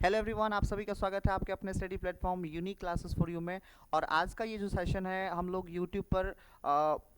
Hello everyone, आप सभी का स्वागत है आपके अपने study platform unique classes for you में। और आज का ये जो सेशन है हम लोग यूट्यूब पर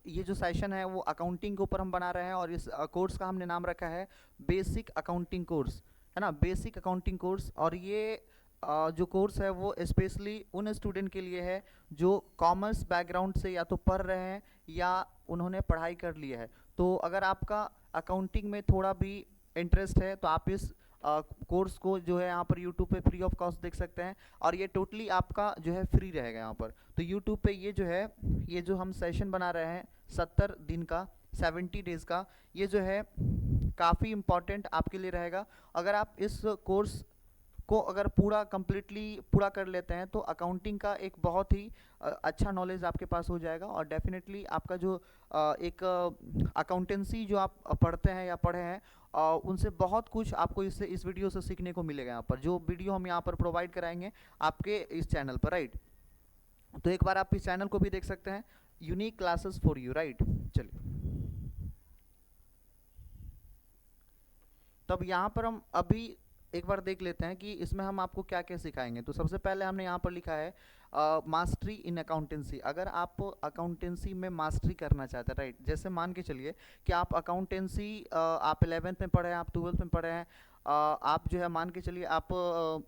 ये जो सेशन है वो अकाउंटिंग के ऊपर हम बना रहे हैं। और इस कोर्स का हमने नाम रखा है बेसिक अकाउंटिंग कोर्स, है ना, बेसिक अकाउंटिंग कोर्स। और ये जो कोर्स है वो स्पेशली उन स्टूडेंट के लिए है जो कॉमर्स बैकग्राउंड से या तो पढ़ रहे हैं या उन्होंने पढ़ाई कर लिया है। तो अगर आपका अकाउंटिंग में थोड़ा भी इंटरेस्ट है तो आप इस कोर्स को जो है यहाँ पर यूट्यूब पे फ्री ऑफ कॉस्ट देख सकते हैं। और ये टोटली आपका जो है फ्री रहेगा यहाँ पर। तो यूट्यूब पे ये जो है, ये जो हम सेशन बना रहे हैं 70 दिन का, 70 डेज का, ये जो है काफ़ी इम्पॉर्टेंट आपके लिए रहेगा। अगर आप इस कोर्स को अगर पूरा कंप्लीटली पूरा कर लेते हैं तो अकाउंटिंग का एक बहुत ही अच्छा नॉलेज आपके पास हो जाएगा। और डेफिनेटली आपका जो एक अकाउंटेंसी जो आप पढ़ते हैं या पढ़े हैं, उनसे बहुत कुछ आपको इससे इस वीडियो से सीखने को मिलेगा। यहाँ पर जो वीडियो हम यहाँ पर प्रोवाइड कराएंगे आपके इस चैनल पर, राइट। तो एक बार आप इस चैनल को भी देख सकते हैं, unique classes for you, right. चलिए, तब यहाँ पर हम अभी एक बार देख लेते हैं कि इसमें हम आपको क्या क्या सिखाएंगे। तो सबसे पहले हमने यहाँ पर लिखा है मास्टरी इन अकाउंटेंसी। अगर आप अकाउंटेंसी में मास्टरी करना चाहते हैं, राइट, जैसे मान के चलिए कि आप अकाउंटेंसी आप 11th में पढ़े हैं, आप 12th में पढ़े हैं, आप जो है मान के चलिए आप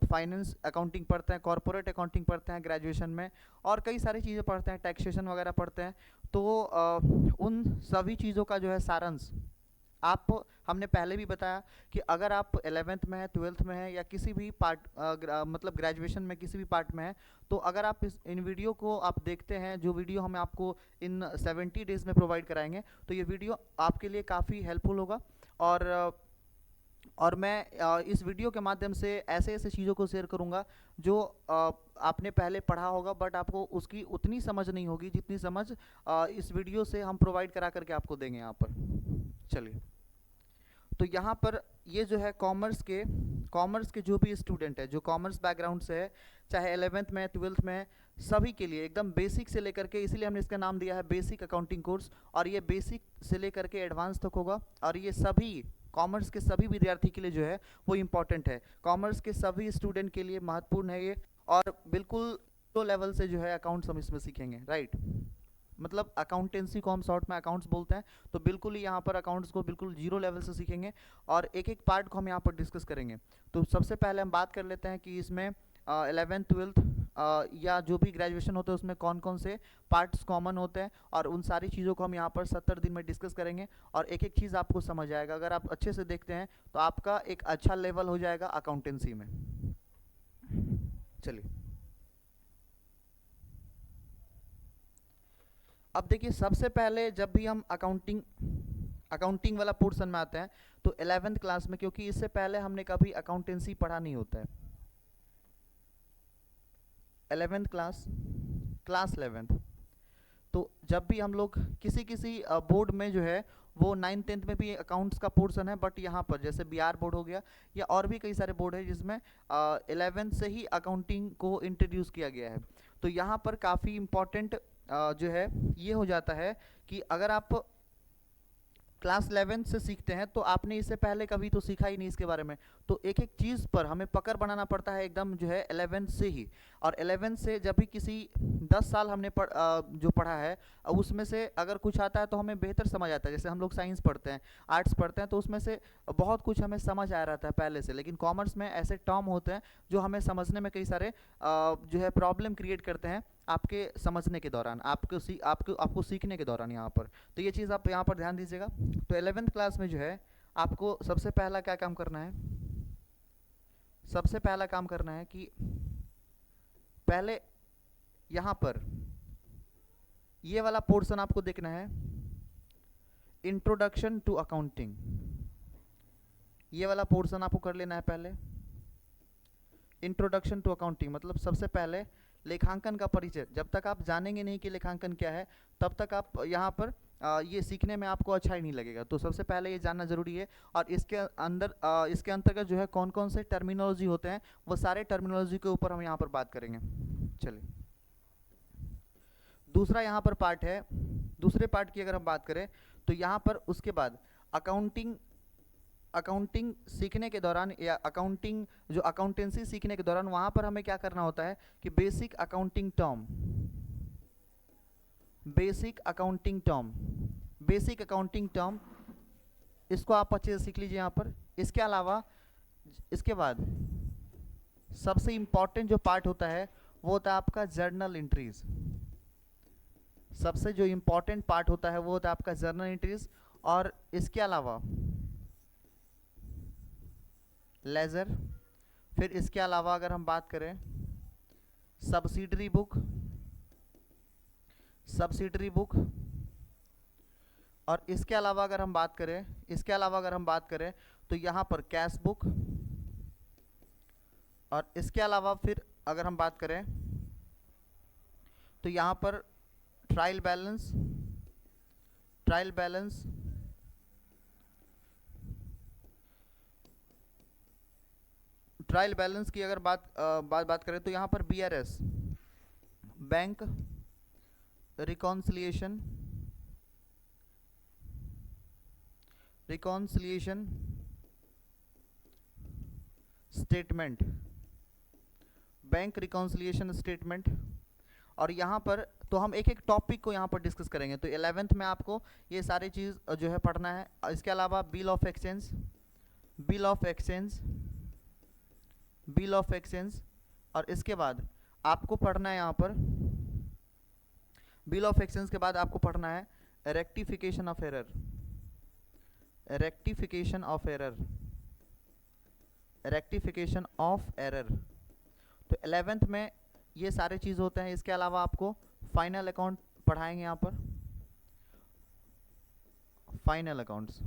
फाइनेंस अकाउंटिंग पढ़ते हैं, कॉरपोरेट अकाउंटिंग पढ़ते हैं ग्रेजुएशन में, और कई सारी चीज़ें पढ़ते हैं, टैक्सेशन वगैरह पढ़ते हैं। तो उन सभी चीज़ों का जो है सारांश आप, हमने पहले भी बताया कि अगर आप 11th में है, 12th में है, या किसी भी पार्ट मतलब ग्रेजुएशन में किसी भी पार्ट में है, तो अगर आप इन वीडियो को आप देखते हैं, जो वीडियो हम आपको इन 70 डेज में प्रोवाइड कराएंगे, तो ये वीडियो आपके लिए काफ़ी हेल्पफुल होगा। और मैं इस वीडियो के माध्यम से ऐसे ऐसे चीज़ों को शेयर करूँगा जो आपने पहले पढ़ा होगा, बट आपको उसकी उतनी समझ नहीं होगी जितनी समझ इस वीडियो से हम प्रोवाइड करा करके आपको देंगे यहाँ पर। चलिए, तो यहाँ पर ये जो है कॉमर्स के जो भी स्टूडेंट है, जो कॉमर्स बैकग्राउंड से है, चाहे 11th में 12th में है, सभी के लिए एकदम बेसिक से लेकर के, इसीलिए हमने इसका नाम दिया है बेसिक अकाउंटिंग कोर्स। और ये बेसिक से लेकर के एडवांस तक होगा। और ये सभी कॉमर्स के सभी विद्यार्थी के लिए जो है वो इम्पॉर्टेंट है, कॉमर्स के सभी स्टूडेंट के लिए महत्वपूर्ण है ये। और बिल्कुल लो लेवल से जो है अकाउंट्स हम इसमें सीखेंगे, राइट। मतलब अकाउंटेंसी को हम शॉर्ट में अकाउंट्स बोलते हैं, तो बिल्कुल ही यहाँ पर अकाउंट्स को बिल्कुल जीरो लेवल से सीखेंगे। और एक एक पार्ट को हम यहाँ पर डिस्कस करेंगे। तो सबसे पहले हम बात कर लेते हैं कि इसमें 11th 12th या जो भी ग्रेजुएशन होते हैं उसमें कौन कौन से पार्ट्स कॉमन होते हैं, और उन सारी चीज़ों को हम यहाँ पर 70 दिन में डिस्कस करेंगे। और एक एक चीज़ आपको समझ आएगा, अगर आप अच्छे से देखते हैं तो आपका एक अच्छा लेवल हो जाएगा अकाउंटेंसी में। चलिए, अब देखिए, सबसे पहले जब भी हम अकाउंटिंग वाला पोर्शन में आते हैं तो 11th क्लास में, क्योंकि इससे पहले हमने कभी अकाउंटेंसी पढ़ा नहीं होता है। 11th क्लास 11th, तो जब भी हम लोग किसी किसी बोर्ड में जो है वो 9th 10th में भी अकाउंट्स का पोर्शन है, बट यहाँ पर जैसे बिहार बोर्ड हो गया या और भी कई सारे बोर्ड है जिसमें 11th से ही अकाउंटिंग को इंट्रोड्यूस किया गया है। तो यहाँ पर काफ़ी इम्पॉर्टेंट जो है ये हो जाता है कि अगर आप क्लास 11 से सीखते हैं तो आपने इससे पहले कभी तो सीखा ही नहीं इसके बारे में। तो एक एक चीज़ पर हमें पकड़ बनाना पड़ता है एकदम जो है 11 से ही। और 11 से जब भी किसी 10 साल हमने जो पढ़ा है, उसमें से अगर कुछ आता है तो हमें बेहतर समझ आता है। जैसे हम लोग साइंस पढ़ते हैं, आर्ट्स पढ़ते हैं, तो उसमें से बहुत कुछ हमें समझ आ रहता है पहले से। लेकिन कॉमर्स में ऐसे टर्म होते हैं जो हमें समझने में कई सारे जो है प्रॉब्लम क्रिएट करते हैं आपके समझने के दौरान, आपको सीखने के दौरान यहाँ पर। तो ये चीज़ आप यहाँ पर ध्यान दीजिएगा। तो 11th क्लास में जो है आपको सबसे पहला क्या काम करना है, सबसे पहला काम करना है कि पहले यहाँ पर ये वाला पोर्शन आपको देखना है, इंट्रोडक्शन टू अकाउंटिंग। ये वाला पोर्शन आपको कर लेना है पहले। इंट्रोडक्शन टू अकाउंटिंग मतलब सबसे पहले लेखांकन का परिचय। जब तक आप जानेंगे नहीं कि लेखांकन क्या है, तब तक आप यहाँ पर ये सीखने में आपको अच्छा ही नहीं लगेगा। तो सबसे पहले ये जानना ज़रूरी है। और इसके अंदर इसके अंतर्गत जो है कौन कौन से टर्मिनोलॉजी होते हैं, वो सारे टर्मिनोलॉजी के ऊपर हम यहाँ पर बात करेंगे। चलिए, दूसरा यहाँ पर पार्ट है, दूसरे पार्ट की अगर हम बात करें तो यहाँ पर उसके बाद अकाउंटिंग अकाउंटिंग सीखने के दौरान या अकाउंटिंग जो अकाउंटेंसी सीखने के दौरान वहाँ पर हमें क्या करना होता है कि बेसिक अकाउंटिंग टर्म इसको आप अच्छे से सीख लीजिए यहाँ पर। इसके अलावा इसके बाद सबसे इम्पॉर्टेंट जो पार्ट होता है वो होता है आपका जर्नल एंट्रीज। सबसे जो इम्पॉर्टेंट पार्ट होता है वो होता है आपका जर्नल एंट्रीज। और इसके अलावा लेजर। फिर इसके अलावा अगर हम बात करें सब्सिडरी बुक। और इसके अलावा अगर हम बात करें तो यहाँ पर कैश बुक। और इसके अलावा फिर अगर हम बात करें तो यहाँ पर ट्रायल बैलेंस की अगर बात करें तो यहाँ पर BRS bank reconciliation statement, bank reconciliation statement. और यहाँ पर तो हम एक एक टॉपिक को यहाँ पर डिस्कस करेंगे। तो 11th में आपको ये सारी चीज़ जो है पढ़ना है। इसके अलावा बिल ऑफ एक्सचेंज। और इसके बाद आपको पढ़ना है यहाँ पर बिल ऑफ एक्सचेंज के बाद आपको पढ़ना है रेक्टिफिकेशन ऑफ एरर। तो 11th में ये सारे चीज़ होते हैं। इसके अलावा आपको फाइनल अकाउंट पढ़ाएंगे यहाँ पर, फाइनल अकाउंट्स।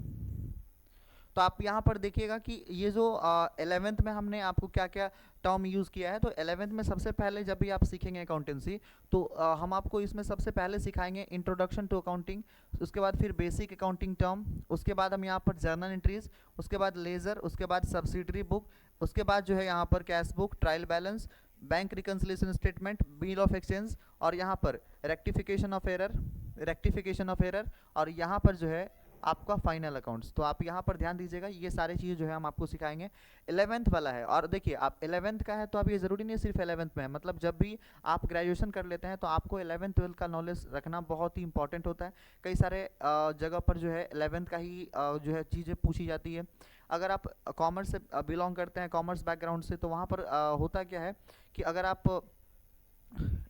तो आप यहाँ पर देखिएगा कि ये जो 11th में हमने आपको क्या क्या टर्म यूज़ किया है। तो 11th में सबसे पहले जब भी आप सीखेंगे अकाउंटेंसी तो हम आपको इसमें सबसे पहले सिखाएंगे इंट्रोडक्शन टू अकाउंटिंग। उसके बाद फिर बेसिक अकाउंटिंग टर्म, उसके बाद हम यहाँ पर जर्नल एंट्रीज, उसके बाद लेजर, उसके बाद सब्सिडरी बुक, उसके बाद जो है यहाँ पर cash book, trial balance, bank reconciliation statement, bill of exchange, और यहाँ पर रेक्टिफिकेशन ऑफ एरर, और यहाँ पर जो है आपका फाइनल अकाउंट्स। तो आप यहाँ पर ध्यान दीजिएगा, ये सारी चीज़ें जो है हम आपको सिखाएंगे। 11th वाला है। और देखिए आप 11th का है तो अब ये ज़रूरी नहीं सिर्फ 11th में है, मतलब जब भी आप ग्रेजुएशन कर लेते हैं तो आपको 11th 12th का नॉलेज रखना बहुत ही इंपॉर्टेंट होता है। कई सारे जगह पर जो है 11th का ही जो है चीज़ें पूछी जाती है। अगर आप कॉमर्स से बिलोंग करते हैं, कॉमर्स बैकग्राउंड से, तो वहाँ पर होता क्या है कि अगर आप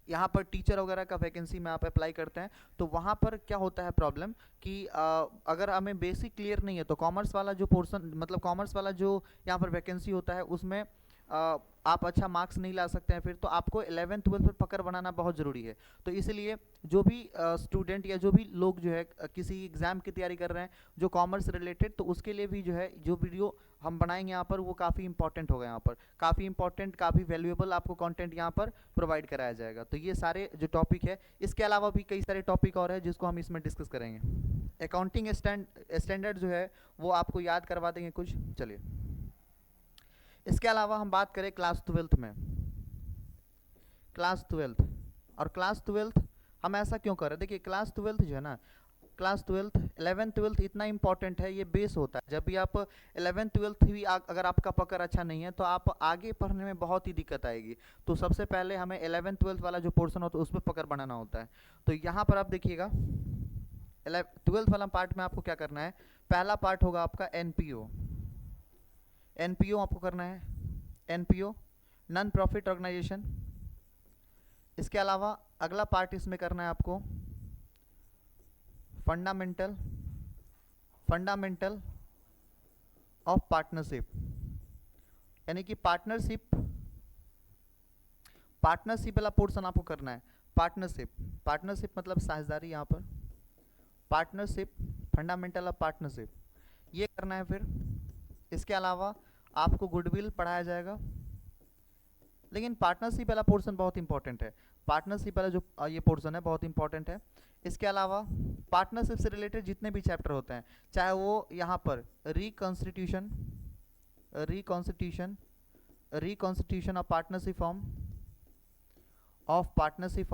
यहाँ पर टीचर वगैरह का वैकेंसी में आप अप्लाई करते हैं तो वहाँ पर क्या होता है प्रॉब्लम कि अगर हमें बेसिक क्लियर नहीं है तो कॉमर्स वाला जो पोर्शन, मतलब कॉमर्स वाला जो यहाँ पर वैकेंसी होता है उसमें आप अच्छा मार्क्स नहीं ला सकते हैं। फिर तो आपको 11th 12th पर पकड़ बनाना बहुत ज़रूरी है। तो इसलिए जो भी स्टूडेंट या जो भी लोग जो है किसी एग्ज़ाम की तैयारी कर रहे हैं जो कॉमर्स रिलेटेड, तो उसके लिए भी जो है जो वीडियो हम बनाएंगे यहाँ पर वो काफ़ी इंपॉर्टेंट होगा। यहाँ पर काफ़ी इंपॉर्टेंट, काफ़ी वैल्यूएबल आपको कंटेंट यहाँ पर प्रोवाइड कराया जाएगा। तो ये सारे जो टॉपिक है, इसके अलावा भी कई सारे टॉपिक और है जिसको हम इसमें डिस्कस करेंगे। अकाउंटिंग स्टैंडर्ड जो है वो आपको याद करवा देंगे कुछ। चलिए, इसके अलावा हम बात करें क्लास 12th में, क्लास 12th। और क्लास 12th हम ऐसा क्यों कर रहे हैं? देखिए क्लास 12th जो है ना, क्लास 12th 11th 12th इतना इंपॉर्टेंट है, ये बेस होता है। जब भी आप 11th 12th भी अगर आपका पकड़ अच्छा नहीं है तो आप आगे पढ़ने में बहुत ही दिक्कत आएगी। तो सबसे पहले हमें 11th 12th वाला जो पोर्शन होता है उसमें पकड़ बनाना होता है। तो यहाँ पर आप देखिएगा 12th वाला पार्ट में आपको क्या करना है। पहला पार्ट होगा आपका एनपीओ आपको करना है, एनपीओ नॉन प्रॉफिट ऑर्गेनाइजेशन। इसके अलावा अगला पार्ट इसमें करना है आपको फंडामेंटल ऑफ पार्टनरशिप, यानी कि पार्टनरशिप वाला पोर्शन आपको करना है। पार्टनरशिप मतलब साझेदारी, यहाँ पर पार्टनरशिप, फंडामेंटल ऑफ पार्टनरशिप, ये करना है। फिर इसके अलावा आपको गुडविल पढ़ाया जाएगा। लेकिन पार्टनरशिप वाला पोर्शन बहुत इंपॉर्टेंट है। पार्टनरशिप वाला जो ये पोर्शन है बहुत इंपॉर्टेंट है। इसके अलावा पार्टनरशिप से रिलेटेड जितने भी चैप्टर होते हैं, चाहे वो यहाँ पर रिकॉन्स्टिट्यूशन ऑफ पार्टनरशिप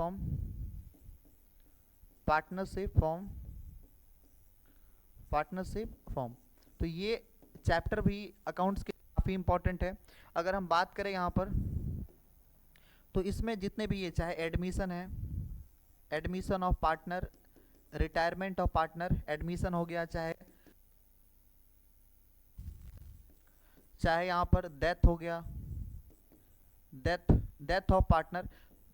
फॉर्म, तो ये चैप्टर भी अकाउंट्स के काफ़ी इंपॉर्टेंट है। अगर हम बात करें यहाँ पर, तो इसमें जितने भी ये चाहे एडमिशन है, admission of partner, retirement of partner admission हो गया, चाहे चाहे यहाँ पर डेथ हो गया, डेथ डेथ ऑफ पार्टनर,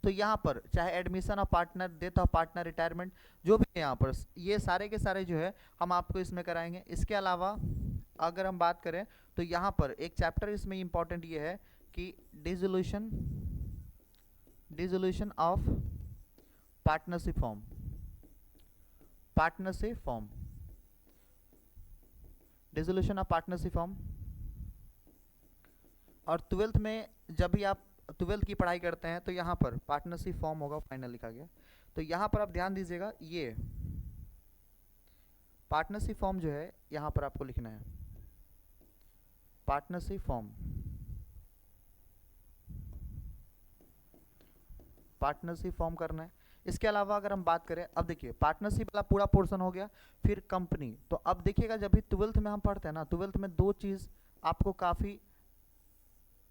तो यहाँ पर चाहे admission of partner, death of partner, retirement, जो भी है यहाँ पर ये सारे के सारे जो है हम आपको इसमें कराएंगे। इसके अलावा अगर हम बात करें तो यहाँ पर एक चैप्टर इसमें इंपॉर्टेंट ये है कि dissolution dissolution of partnership form, partnership form, dissolution of partnership form. और ट्वेल्थ में जब भी आप ट्वेल्थ की पढ़ाई करते हैं तो यहाँ पर पार्टनरशिप फॉर्म होगा, फाइनल लिखा गया, तो यहाँ पर आप ध्यान दीजिएगा, ये पार्टनरशिप फॉर्म जो है यहाँ पर आपको लिखना है, पार्टनरशिप फॉर्म, पार्टनरशिप फॉर्म करना है। इसके अलावा अगर हम बात करें, अब देखिए पार्टनरशिप वाला पूरा पोर्शन हो गया, फिर कंपनी। तो अब देखिएगा जब भी ट्वेल्थ में हम पढ़ते हैं ना, ट्वेल्थ में दो चीज़ आपको काफ़ी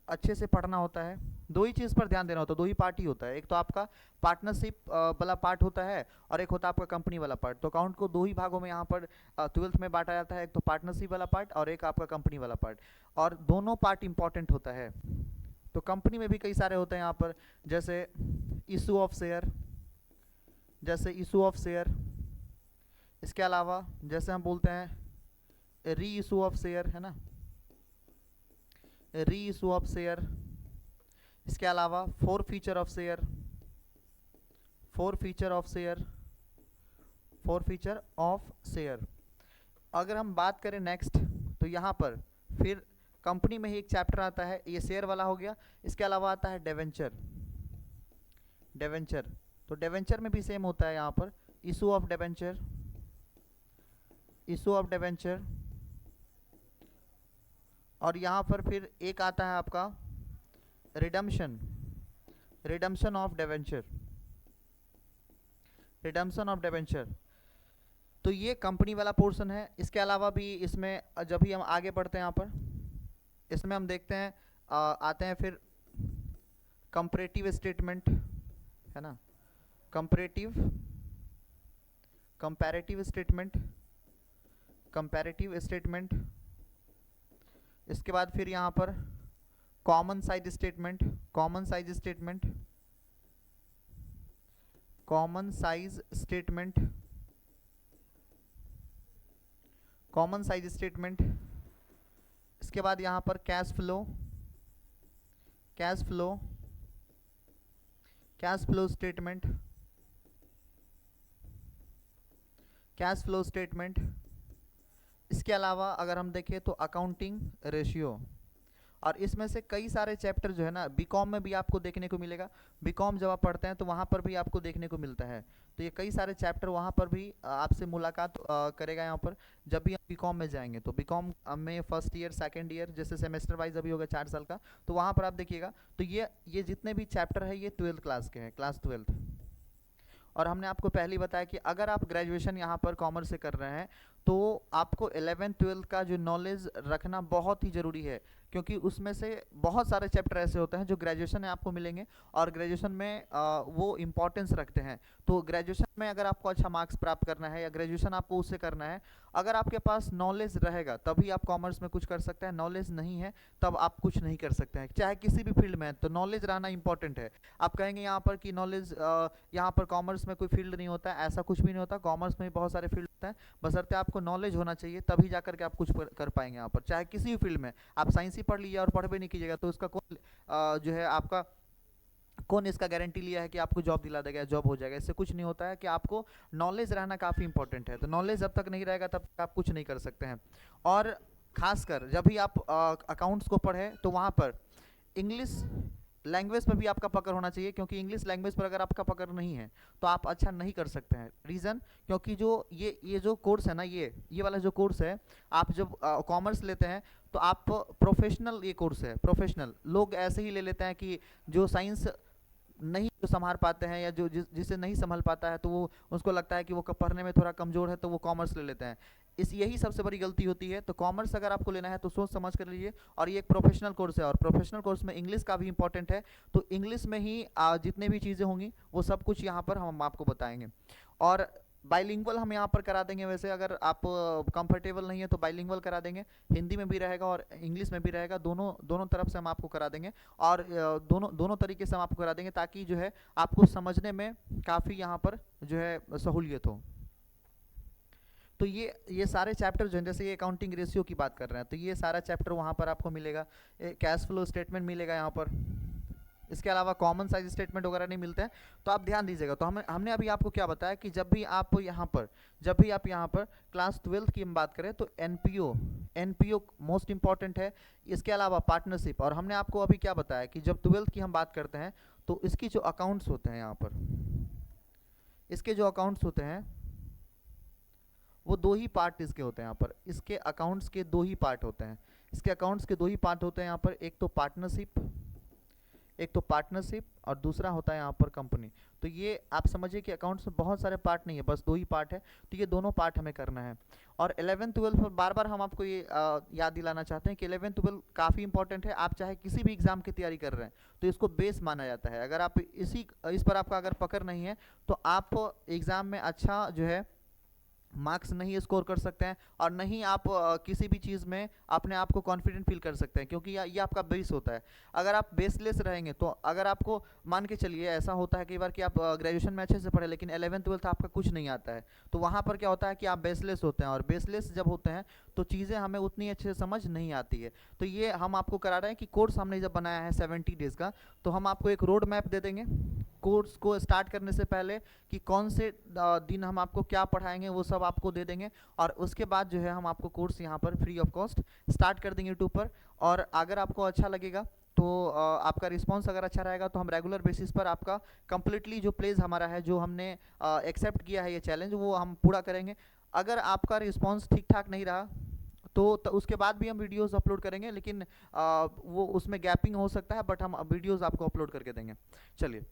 अच्छे से पढ़ना होता है, दो ही चीज़ पर ध्यान देना होता है, दो ही पार्ट ही होता है, एक तो आपका पार्टनरशिप वाला पार्ट होता है और एक होता है आपका कंपनी वाला पार्ट। तो अकाउंट को दो ही भागों में यहाँ पर ट्वेल्थ में बांटा जाता है, एक तो पार्टनरशिप वाला पार्ट और एक आपका कंपनी वाला पार्ट, और दोनों पार्ट इंपॉर्टेंट होता है। तो कंपनी में भी कई सारे होते हैं यहाँ पर, जैसे इशू ऑफ शेयर, जैसे इशू ऑफ शेयर। इसके अलावा जैसे हम बोलते हैं री इशू ऑफ शेयर, है ना, री इशू ऑफ शेयर। इसके अलावा four feature of share, four feature of share, four feature of share. अगर हम बात करें नेक्स्ट, तो यहाँ पर फिर कंपनी में ही एक चैप्टर आता है, ये शेयर वाला हो गया। इसके अलावा आता है डेवेंचर, डेवेंचर। तो डेवेंचर में भी सेम होता है यहाँ पर, issue of debenture, issue of debenture. और यहाँ पर फिर एक आता है आपका redemption, redemption of debenture, redemption of debenture. तो ये कंपनी वाला पोर्शन है। इसके अलावा भी इसमें जब भी हम आगे बढ़ते हैं यहाँ पर, इसमें हम देखते हैं आते हैं फिर कंपैरेटिव स्टेटमेंट, है ना, comparative, comparative statement, comparative statement. इसके बाद फिर यहाँ पर common size statement, common size statement, common size statement, common size statement. इसके बाद यहाँ पर cash flow, cash flow, cash flow statement, cash flow statement. इसके अलावा अगर हम देखें तो अकाउंटिंग रेशियो, और इसमें से कई सारे चैप्टर जो है ना बीकॉम में भी आपको देखने को मिलेगा। बीकॉम जब आप पढ़ते हैं तो वहाँ पर भी आपको देखने को मिलता है, तो ये कई सारे चैप्टर वहाँ पर भी आपसे मुलाकात करेगा यहाँ पर जब भी आप बीकॉम में जाएंगे। तो बीकॉम में फर्स्ट ईयर, सेकेंड ईयर, जैसे सेमेस्टर वाइज अभी होगा 4 साल का, तो वहाँ पर आप देखिएगा। तो ये जितने भी चैप्टर है ये 12th क्लास के हैं, क्लास 12th। और हमने आपको पहले ही बताया कि अगर आप ग्रेजुएशन यहाँ पर कॉमर्स से कर रहे हैं तो आपको 11th 12th का जो नॉलेज रखना बहुत ही ज़रूरी है, क्योंकि उसमें से बहुत सारे चैप्टर ऐसे होते हैं जो ग्रेजुएशन में आपको मिलेंगे और ग्रेजुएशन में वो इम्पोर्टेंस रखते हैं। तो ग्रेजुएशन में अगर आपको अच्छा मार्क्स प्राप्त करना है या ग्रेजुएशन आपको उससे करना है, अगर आपके पास नॉलेज रहेगा तभी आप कॉमर्स में कुछ कर सकते हैं, नॉलेज नहीं है तब आप कुछ नहीं कर सकते हैं, चाहे किसी भी फील्ड में है। तो नॉलेज रहना इंपॉर्टेंट है। आप कहेंगे यहाँ पर कि नॉलेज यहाँ पर कॉमर्स में कोई फील्ड नहीं होता है, ऐसा कुछ भी नहीं होता। कॉमर्स में भी बहुत सारे फील्ड होते हैं, बशर्ते आपको नॉलेज होना चाहिए, तभी जाकर के आप कुछ कर पाएंगे यहाँ पर। चाहे किसी भी फील्ड में आप साइंस ही पढ़ लीजिए और पढ़ भी नहीं कीजिएगा तो उसका कौन जो है आपका कौन इसका गारंटी लिया है कि आपको जॉब दिला देगा, जॉब हो जाएगा। इससे कुछ नहीं होता है कि आपको नॉलेज रहना काफ़ी इंपॉर्टेंट है। तो नॉलेज जब तक नहीं रहेगा तब तक आप कुछ नहीं कर सकते हैं। और खासकर जब भी आप अकाउंट्स को पढ़ें तो वहाँ पर इंग्लिश लैंग्वेज पर भी आपका पकड़ होना चाहिए, क्योंकि इंग्लिश लैंग्वेज पर अगर आपका पकड़ नहीं है तो आप अच्छा नहीं कर सकते हैं। रीज़न, क्योंकि जो ये जो कोर्स है ना, ये वाला जो कोर्स है, आप जब कॉमर्स लेते हैं तो आप प्रोफेशनल, ये कोर्स है प्रोफेशनल। लोग ऐसे ही ले लेते हैं कि जो साइंस नहीं जो संभाल पाते हैं या जो जिसे नहीं संभाल पाता है तो वो उसको लगता है कि वो पढ़ने में थोड़ा कमज़ोर है तो वो कॉमर्स ले लेते हैं। इस यही सबसे बड़ी गलती होती है। तो कॉमर्स अगर आपको लेना है तो सोच समझ कर लीजिए, और ये एक प्रोफेशनल कोर्स है, और प्रोफेशनल कोर्स में इंग्लिश का भी इंपॉर्टेंट है। तो इंग्लिश में ही जितने भी चीज़ें होंगी वो सब कुछ यहाँ पर हम आपको बताएंगे। और बाइलिंगुअल हम यहाँ पर करा देंगे, वैसे अगर आप कंफर्टेबल नहीं है तो बाइलिंगुअल करा देंगे, हिंदी में भी रहेगा और इंग्लिश में भी रहेगा, दोनों दोनों तरफ से हम आपको करा देंगे। और दोनों दोनों तरीके से हम आपको करा देंगे, ताकि जो है आपको समझने में काफ़ी यहाँ पर जो है सहूलियत हो। तो ये सारे चैप्टर जो हैं, जैसे ये अकाउंटिंग रेशियो की बात कर रहे हैं, तो ये सारा चैप्टर वहाँ पर आपको मिलेगा। कैश फ्लो स्टेटमेंट मिलेगा यहाँ पर। इसके अलावा कॉमन साइज स्टेटमेंट वगैरह नहीं मिलते हैं, तो आप ध्यान दीजिएगा। तो हमने अभी आपको क्या बताया कि जब भी आप यहाँ पर क्लास 12 की हम बात करें तो एनपीओ मोस्ट इंपॉर्टेंट है। इसके अलावा पार्टनरशिप, और हमने आपको अभी क्या बताया कि जब 12th की हम बात करते हैं तो इसकी जो अकाउंट्स होते हैं यहाँ पर, इसके जो अकाउंट्स होते हैं वो दो ही पार्ट इसके होते हैं यहाँ पर। इसके अकाउंट्स के दो ही पार्ट होते हैं, इसके अकाउंट्स के दो ही पार्ट होते हैं यहाँ पर। एक तो पार्टनरशिप और दूसरा होता है यहाँ पर कंपनी। तो ये आप समझिए कि अकाउंट्स में बहुत सारे पार्ट नहीं है, बस दो ही पार्ट है। तो ये दोनों पार्ट हमें करना है। और 11th 12th में बार बार हम आपको ये याद दिलाना चाहते हैं कि 11th 12th काफ़ी इंपॉर्टेंट है। आप चाहे किसी भी एग्जाम की तैयारी कर रहे हैं तो इसको बेस माना जाता है। अगर आप इस पर आपका अगर पकड़ नहीं है तो आप एग्ज़ाम में अच्छा जो है मार्क्स नहीं स्कोर कर सकते हैं, और नहीं आप किसी भी चीज़ में अपने आप को कॉन्फिडेंट फील कर सकते हैं, क्योंकि ये आपका बेस होता है। अगर आप बेसलेस रहेंगे तो अगर आपको मान के चलिए ऐसा होता है कई बार कि आप ग्रेजुएशन में अच्छे से पढ़े लेकिन 11th 12th आपका कुछ नहीं आता है, तो वहाँ पर क्या होता है कि आप बेसलेस होते हैं, और बेसलेस जब होते हैं तो चीज़ें हमें उतनी अच्छे से समझ नहीं आती है। तो ये हम आपको करा रहे हैं कि कोर्स हमने जब बनाया है 70 डेज़ का, तो हम आपको एक रोड मैप दे देंगे कोर्स को स्टार्ट करने से पहले, कि कौन से दिन हम आपको क्या पढ़ाएंगे वो सब आपको दे देंगे। और उसके बाद जो है हम आपको कोर्स यहाँ पर फ्री ऑफ कॉस्ट स्टार्ट कर देंगे यूट्यूब पर। और अगर आपको अच्छा लगेगा तो आपका रिस्पांस अगर अच्छा रहेगा तो हम रेगुलर बेसिस पर आपका कंप्लीटली जो प्लेस हमारा है, जो हमने एक्सेप्ट किया है ये चैलेंज, वो हम पूरा करेंगे। अगर आपका रिस्पांस ठीक ठाक नहीं रहा तो उसके बाद भी हम वीडियोस अपलोड करेंगे, लेकिन वो उसमें गैपिंग हो सकता है, बट हम वीडियोस आपको अपलोड करके देंगे। चलिए,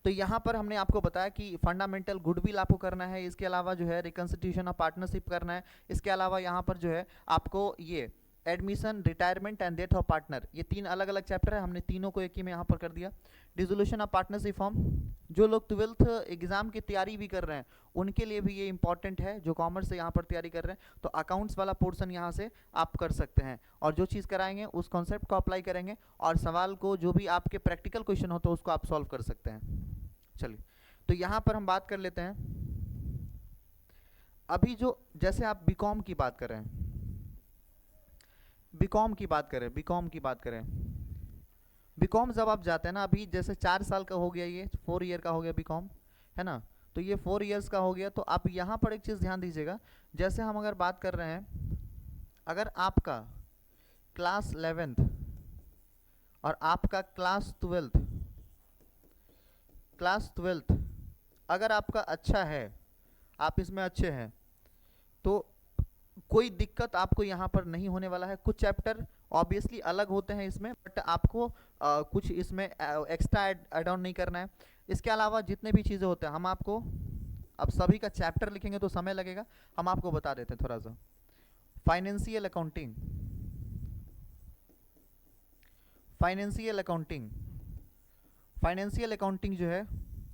तो यहाँ पर हमने आपको बताया कि फंडामेंटल गुडविल आपको करना है, इसके अलावा जो है रिकंस्टिट्यूशन ऑफ पार्टनरशिप करना है, इसके अलावा यहाँ पर जो है आपको ये admission, retirement and death of partner, ये 3 अलग अलग चैप्टर है, हमने तीनों को एक ही में यहाँ पर कर दिया। डिसोल्यूशन ऑफ पार्टनरशिप फॉर्म, जो लोग 12th एग्जाम की तैयारी भी कर रहे हैं उनके लिए भी ये इंपॉर्टेंट है, जो कॉमर्स से यहाँ पर तैयारी कर रहे हैं, तो अकाउंट्स वाला पोर्शन यहाँ से आप कर सकते हैं। और जो चीज़ कराएंगे उस कॉन्सेप्ट को अप्लाई करेंगे, और सवाल को जो भी आपके प्रैक्टिकल क्वेश्चन होते हैं उसको आप सॉल्व कर सकते हैं। चलिए, तो यहाँ पर हम बात कर लेते हैं अभी जो, जैसे आप बीकॉम की बात करें, बीकॉम जब आप जाते हैं ना, अभी जैसे 4 साल का हो गया, ये 4 ईयर का हो गया बीकॉम, है ना। तो ये 4 इयर्स का हो गया। तो आप यहाँ पर एक चीज़ ध्यान दीजिएगा, जैसे हम अगर बात कर रहे हैं, अगर आपका क्लास 11th और आपका क्लास 12th अगर आपका अच्छा है, आप इसमें अच्छे हैं, तो कोई दिक्कत आपको यहाँ पर नहीं होने वाला है। कुछ चैप्टर ऑब्वियसली अलग होते हैं इसमें, बट आपको कुछ इसमें एक्स्ट्रा ऐड ऑन नहीं करना है। इसके अलावा जितने भी चीज़ें होते हैं हम आपको, अब सभी का चैप्टर लिखेंगे तो समय लगेगा, हम आपको बता देते हैं थोड़ा सा। फाइनेंशियल अकाउंटिंग जो है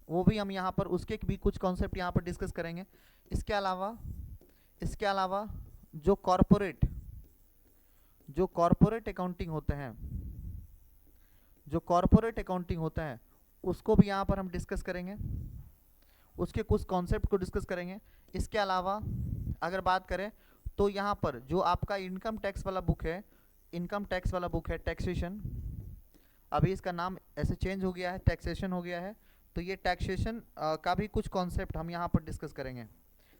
वो भी हम यहाँ पर, उसके भी कुछ कॉन्सेप्ट यहाँ पर डिस्कस करेंगे। इसके अलावा जो कॉरपोरेट अकाउंटिंग होते हैं उसको भी यहाँ पर हम डिस्कस करेंगे, उसके कुछ कॉन्सेप्ट को डिस्कस करेंगे। इसके अलावा अगर बात करें तो यहाँ पर जो आपका इनकम टैक्स वाला बुक है टैक्सेशन, अभी इसका नाम ऐसे चेंज हो गया है, टैक्सेशन हो गया है, तो ये टैक्सेशन का भी कुछ कॉन्सेप्ट हम यहाँ पर डिस्कस करेंगे।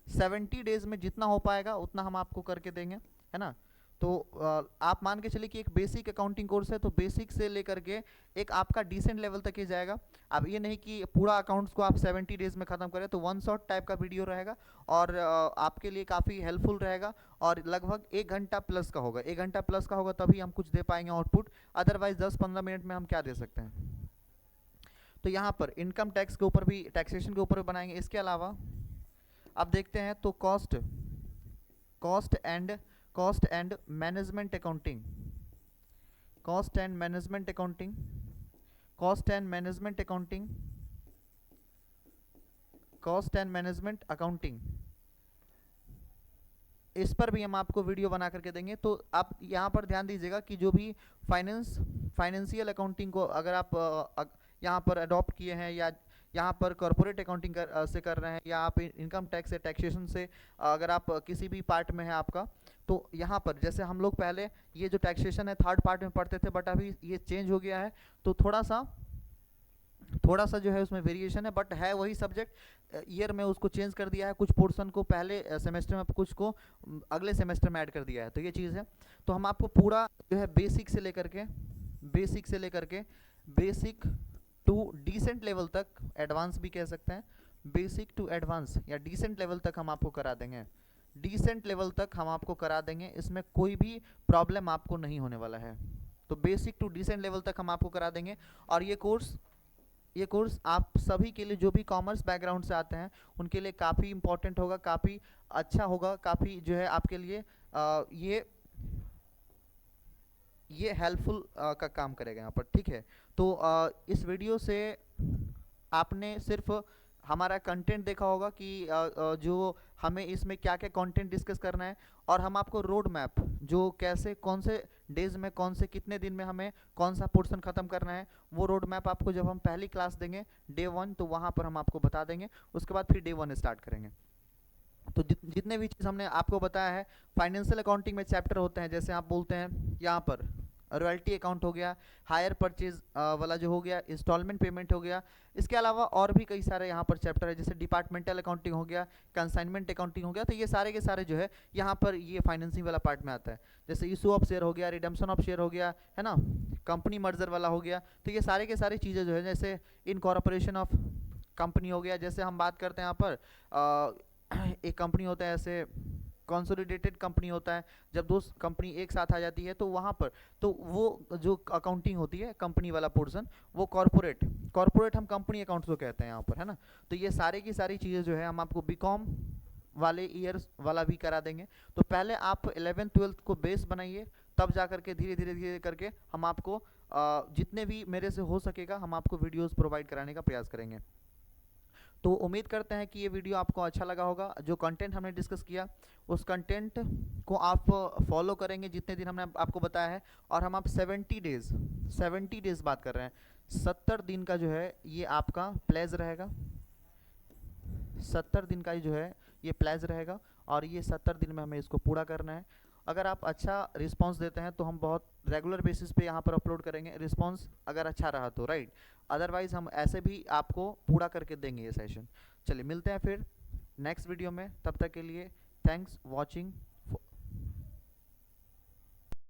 70 डेज़ में जितना हो पाएगा उतना हम आपको करके देंगे, है ना। तो आप मान के चलिए कि एक बेसिक अकाउंटिंग कोर्स है, तो बेसिक से लेकर के एक आपका डिसेंट लेवल तक ही जाएगा। अब ये नहीं कि पूरा अकाउंट्स को आप 70 डेज़ में ख़त्म करें, तो 1 शॉट टाइप का वीडियो रहेगा और आपके लिए काफ़ी हेल्पफुल रहेगा, और लगभग 1 घंटा प्लस का होगा, तभी हम कुछ दे पाएंगे आउटपुट, अदरवाइज 10-15 मिनट में हम क्या दे सकते हैं। तो यहाँ पर इनकम टैक्स के ऊपर भी, टैक्सेशन के ऊपर भी बनाएंगे। इसके अलावा अब देखते हैं तो cost and management accounting, cost and management accounting, cost and management accounting, cost and management accounting, इस पर भी हम आपको वीडियो बना करके देंगे। तो आप यहाँ पर ध्यान दीजिएगा कि जो भी फाइनेंशियल अकाउंटिंग को अगर आप यहाँ पर अडॉप्ट किए हैं या यहाँ पर कॉर्पोरेट अकाउंटिंग से कर रहे हैं या आप इनकम टैक्स से टैक्सेशन से अगर आप किसी भी पार्ट में है आपका, तो यहाँ पर जैसे हम लोग पहले ये जो टैक्सेशन है थर्ड पार्ट में पढ़ते थे, बट अभी ये चेंज हो गया है, तो थोड़ा सा जो है उसमें वेरिएशन है, बट है वही सब्जेक्ट। ईयर में उसको चेंज कर दिया है, कुछ पोर्शन को पहले सेमेस्टर में, कुछ को अगले सेमेस्टर में ऐड कर दिया है, तो ये चीज़ है। तो हम आपको पूरा जो है बेसिक से लेकर के बेसिक टू डिसेंट लेवल तक, एडवांस भी कह सकते हैं, बेसिक टू एडवांस या डिसेंट लेवल तक हम आपको करा देंगे, डिसेंट लेवल तक हम आपको करा देंगे, इसमें कोई भी प्रॉब्लम आपको नहीं होने वाला है। तो बेसिक टू डिसेंट लेवल तक हम आपको करा देंगे। और ये कोर्स आप सभी के लिए जो भी कॉमर्स बैकग्राउंड से आते हैं उनके लिए काफ़ी इंपॉर्टेंट होगा, काफ़ी अच्छा होगा, काफ़ी जो है आपके लिए ये हेल्पफुल का काम करेगा यहाँ पर, ठीक है। तो इस वीडियो से आपने सिर्फ हमारा कंटेंट देखा होगा कि जो हमें इसमें क्या क्या कंटेंट डिस्कस करना है, और हम आपको रोड मैप जो कैसे कौन से डेज में कौन से कितने दिन में हमें कौन सा पोर्शन ख़त्म करना है, वो रोड मैप आपको जब हम पहली क्लास देंगे डे 1, तो वहाँ पर हम आपको बता देंगे। उसके बाद फिर डे 1 स्टार्ट करेंगे। तो जितने भी चीज़ हमने आपको बताया है, फाइनेंशियल अकाउंटिंग में चैप्टर होते हैं, जैसे आप बोलते हैं यहाँ पर रॉयल्टी अकाउंट हो गया, हायर परचेज वाला जो हो गया, इंस्टॉलमेंट पेमेंट हो गया, इसके अलावा और भी कई सारे यहाँ पर चैप्टर है, जैसे डिपार्टमेंटल अकाउंटिंग हो गया, कंसाइनमेंट अकाउंटिंग हो गया। तो ये सारे के सारे जो है यहाँ पर ये फाइनेंसिंग वाला पार्ट में आता है, जैसे इशू ऑफ शेयर हो गया, रिडम्पशन ऑफ शेयर हो गया, है ना, कंपनी मर्जर वाला हो गया। तो ये सारे के सारी चीज़ें जो है, जैसे इनकॉर्पोरेशन ऑफ कंपनी हो गया, जैसे हम बात करते हैं यहाँ पर एक कंपनी होता है, ऐसे कंसोलिडेटेड कंपनी होता है, जब दो कंपनी एक साथ आ जाती है, तो वहाँ पर तो वो जो अकाउंटिंग होती है कंपनी वाला पोर्शन, वो कॉर्पोरेट हम कंपनी अकाउंट्स को कहते हैं यहाँ पर, है ना। तो ये सारी की सारी चीज़ें जो है हम आपको बीकॉम वाले ईयर्स वाला भी करा देंगे। तो पहले आप 11th-12th को बेस बनाइए, तब जा करके धीरे धीरे करके हम आपको जितने भी मेरे से हो सकेगा हम आपको वीडियोस प्रोवाइड कराने का प्रयास करेंगे। तो उम्मीद करते हैं कि ये वीडियो आपको अच्छा लगा होगा। जो कंटेंट हमने डिस्कस किया उस कंटेंट को आप फॉलो करेंगे जितने दिन हमने आपको बताया है, और हम आप 70 डेज बात कर रहे हैं, 70 दिन का जो है ये आपका प्लेज रहेगा, 70 दिन का जो है ये प्लेज रहेगा, और ये 70 दिन में हमें इसको पूरा करना है। अगर आप अच्छा रिस्पांस देते हैं तो हम बहुत रेगुलर बेसिस पे यहाँ पर अपलोड करेंगे, रिस्पांस अगर अच्छा रहा तो, राइट। अदरवाइज हम ऐसे भी आपको पूरा करके देंगे ये सेशन। चलिए मिलते हैं फिर नेक्स्ट वीडियो में, तब तक के लिए थैंक्स वॉचिंग।